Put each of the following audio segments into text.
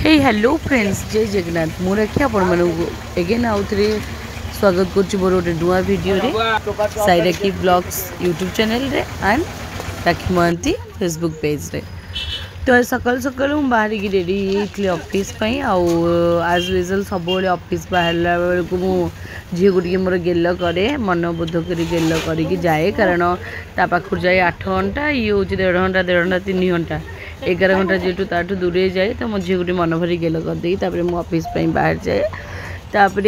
हे hello friends जय जगन्नाथ मु राखी आपण मानू एगेन आउ थे स्वागत करुच्ची मोर गोटे नुआ वीडियो रे Sai Rakhi blogs YouTube channel रे and Rakhi Mohanty Facebook page रे। तो सकाल सकाल मुझे बाहर की रेडी होती ऑफिस आज यूजुअल सब ऑफिस बाहर बेलू मु झील को मोर गेल करे मन बोध कर गेल कर जाए कारण ता पाखु जाए 8 घंटा ये हूँ 1.5 घंटा 3 घंटा 11 घंटा जेठू ताठू दूरे जाए तो मो झील को मन भरी गेल कर मु ऑफिस बाहर जाए तापर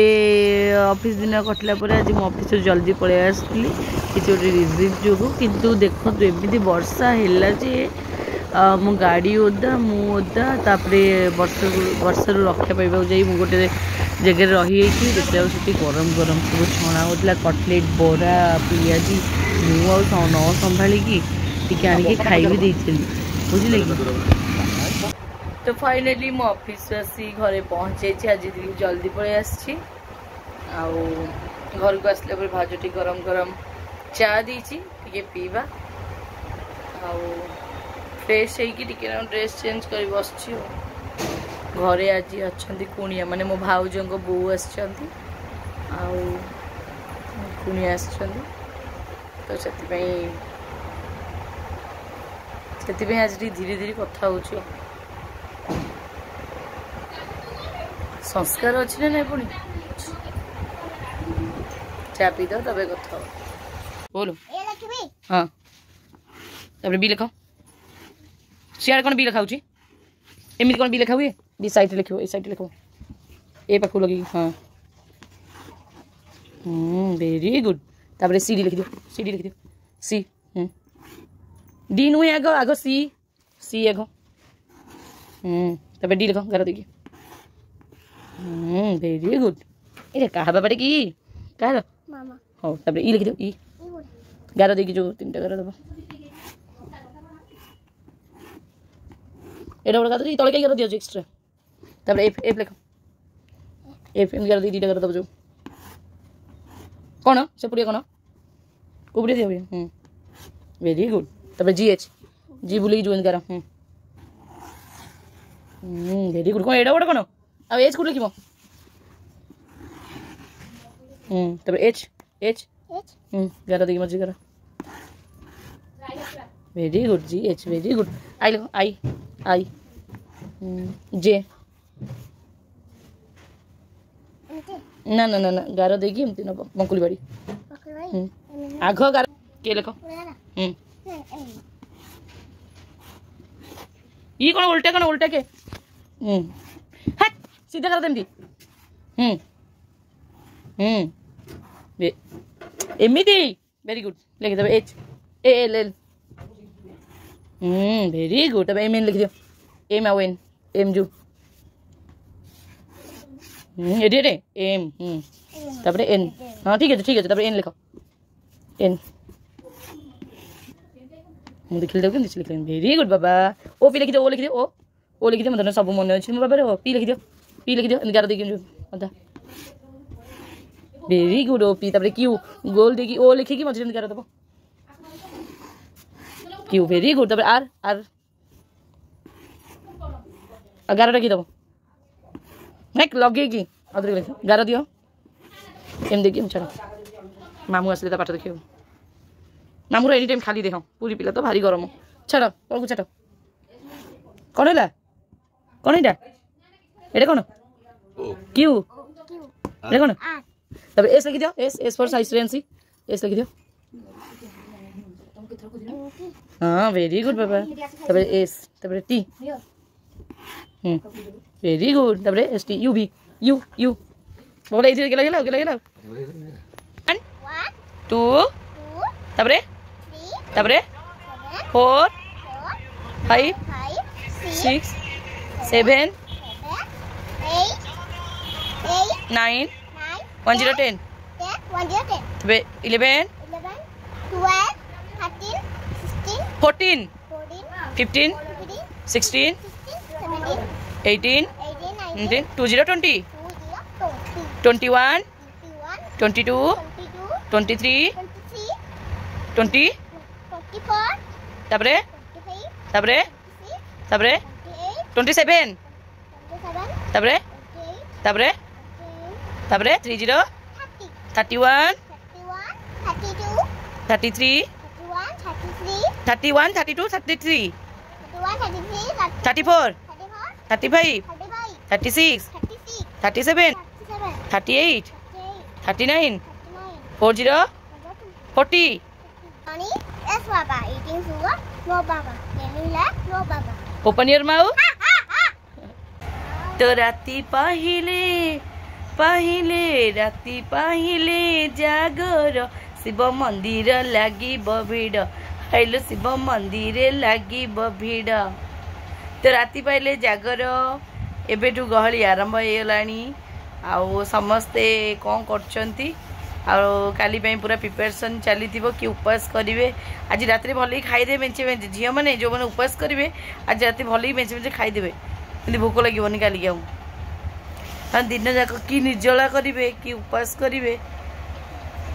ऑफिस दिन कटला आज मो ऑफिस जल्दी पलि आसली किसी गोटे रिजन जो किंतु देखो एमती वर्षा है जे मो गाड़ी ओदा मु ओदा तापरे वर्षारू रक्षा पाइबा जाई मु गोटे जगह रही देखा से गरम गरम सब छणा होता कटलेट बरा पियाजी मु न संभाली टी आनिक खाई भी बुझे कि। तो फाइनली मो ऑफिस आसी घरे पहुँचे आज जल्दी पलि आसी घर को आसला भाजटी गरम गरम चा देती पीवा फ्रेश होके ड्रेस चेंज कर बस घरे आज अच्छा कुणिया माने मो भाउज बो आुणिया तो से आज धीरे धीरे कथा हो संस्कार अच्छी ना पुणी चा पी दो तब कथा बोलो हाँ तब बी लिख सियाड़ कौन बी लिखा एमती कौन बी लिखा हुए दी साइड लिख ए साइड लिख ए पाखु लगे हाँ वेरी गुड तापर सी डी लिख दियो सी डी नुहे आग आग सी आग तब डी लिख गार देखिए वेरी गुड ये क्या बापे कि कह हाँ तब ई लिख दियो ई गार देखिए जो 3टा गार दब एटा गोटे गार तले कई गार दियो एक्सट्रा तब एफ एफ लिख एफ एम गार 2टा गार दब जो कौन से पुड़िया कौन कुबड़ी दियो वेरी गुड तब जी एच जी बुले जो गार वेरी गुड कौन एटा गोटे कौन अब एच को लिख तब एच एच गार देखिए मर्जी गार very good ji H very good I लिखो आई आई जे ना ना ना ना गार देखिए एमती नब बंकुली बाड़ी आघ गार के लिख ये कौन उल्टा के सीधा कर देमती एमती वेरी गुड लिख दे H A L L very good तब एम एन लिख दियो एम आउ एन एम जू एडे एम तब एन हाँ ठीक है तब एन लिख एन मुझे खेल देव लिख वेरी गुड बाबा ओ पी लिख दियो ओ लिख दियो मतलब सब मन अच्छे मो बाबा पी लिख दियो गार देखिए अदा वेरी गुड ओ पी तब क्यू गोल देखिए ओ लिखिकी मझे गार दब क्यू वेरी गुड तब आर आर गार रखी दब नाइक लगे कि गार दियो एम देखिए छाड़ मामू आसले पाठ देखिए मामूर एनी टाइम खाली देख पूरी पिला तो भारी गरम छाड़ तलू छाड़ कौन है कौन ये कौन क्यू ये कौन तब एस लिखी दियो एस फॉर साइलेंसी एस लिखी दियो हाँ वेरी गुड बाबा तब एस तब टी वेरी गुड तब एस टी यू बी यू यू बोले इधर गेला 1 2 तब 4 5 6 7 9 1 0 10 तब 11 12 13 14 15 16 18 19 20 20 21 22 23 20 तब 27 27 तापरे तापरे तापरे 30 31 33 31 32 33 34 35 36 37 38 39 40 40 Yes, Baba. Eating sugar? No, Baba. Can you laugh? No, Baba. Open your mouth. तो राती पाहिले पाहिले राती पाहिले जागर शिव मंदिर लगी भिड़ आइलो शिव मंदिर लगी भिड़ तो राती पाहिले जागर एबेठू गहली आरंभ हो गलानी आउ समस्ते कौन करछंती काली पूरा प्रिपेरेसन चली कि उपवास करेंगे आज रात भल खाईदे मेचे मेचे झील मैंने जो मैंने उपवास करेंगे आज रात भल मेचे मेचे खाईदे भोक लगे काली दिन जाक कि निर्जला करेंगे कि उपवास करेंगे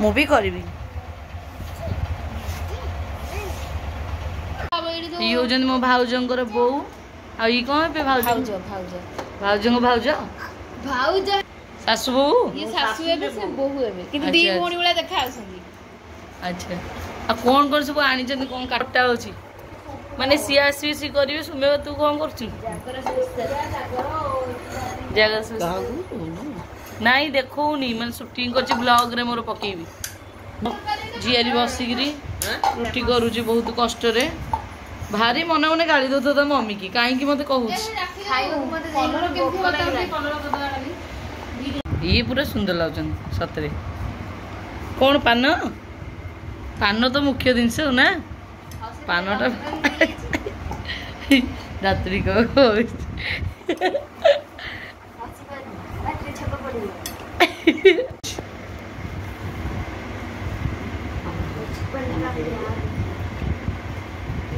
मु भी करी ये हूँ मो भाउजर बो आई कौन पे भाउज भाउज भाउज भाउज सासु बहु ये सासु एबे से बहु एबे किंतु दी मोणी वाला देखा आउसंदी अच्छा आ कौन सब आनी चंदी कौन काटा होची माने सी आसी सी करिवे सुमे तू कौन करछु जगह से नहीं देखौनी माने शूटिंग करछि ब्लॉग रे मोर पकेबी जियारी बसिगिरी रोटी करूची बहुत कष्ट रे भारी मन मने गाली दो तो मम्मी की काहे की मते कहूछ ये पूरा सुंदर लगन सतरे कौन पान पान तो मुख्य जिनस ना पानटा रात्रि को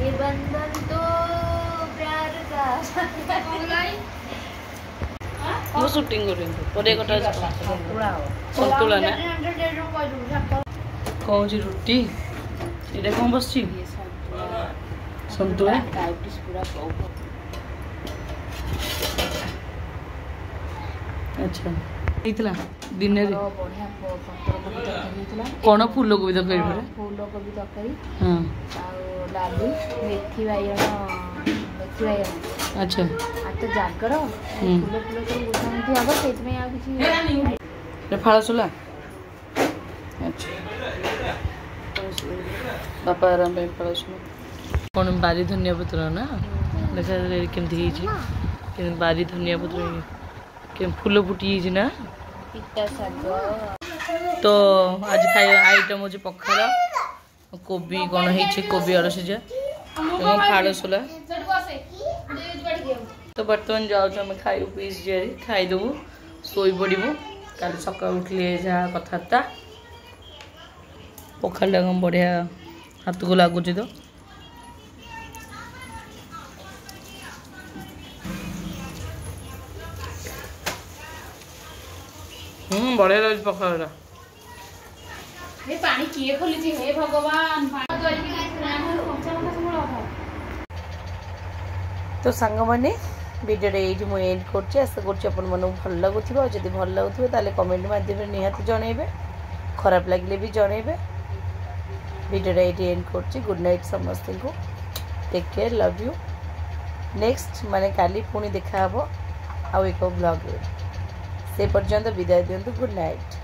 ये बंधन तो प्यार का मो शूटिंग करें पर गोटा संतुला ना कौन सी रोटी ये कौन बस संतुला अच्छा दिन कौन फूल कोबी तरकारी फूल कोबी तरकारी हाँ डाली मेथी बाइगण अच्छा तो जागर फूल फूल सब बुझाती हम से फाड़सुला अच्छा बापा आराम फाड़सुला कौन बारी धनिया पत्र ना देखा केमती बारी धनिया पत्र फूल फुटी ना पिता साग तो आज खाई आइटम हो पखाड़ कोबी कौन है कोबी आलू सिझा फाड़सुला तो बर्तमान जाऊँ आम खाई पीस खाईदेबू शोई पड़ू का सका उठले जहाँ कथबार्ता पखाड़ा बढ़िया हाथ को लगुच तो बढ़िया लगे पखाड़ा पानी किए खोली हे भगवान तो सांग मैंने वीडियो ये मुझे एंड कर आशा कर भल लगुव जब भल लगुव ताले कमेंट माध्यम निहाती जनइबे खराब लगे भी जनइबे वीडियो ये एंड कर गुड नाइट समस्त को take care love you next माने काली पुणी देखा आउ एक ब्लॉग से पर्यंत विदाय दिंतु गुड नाइट।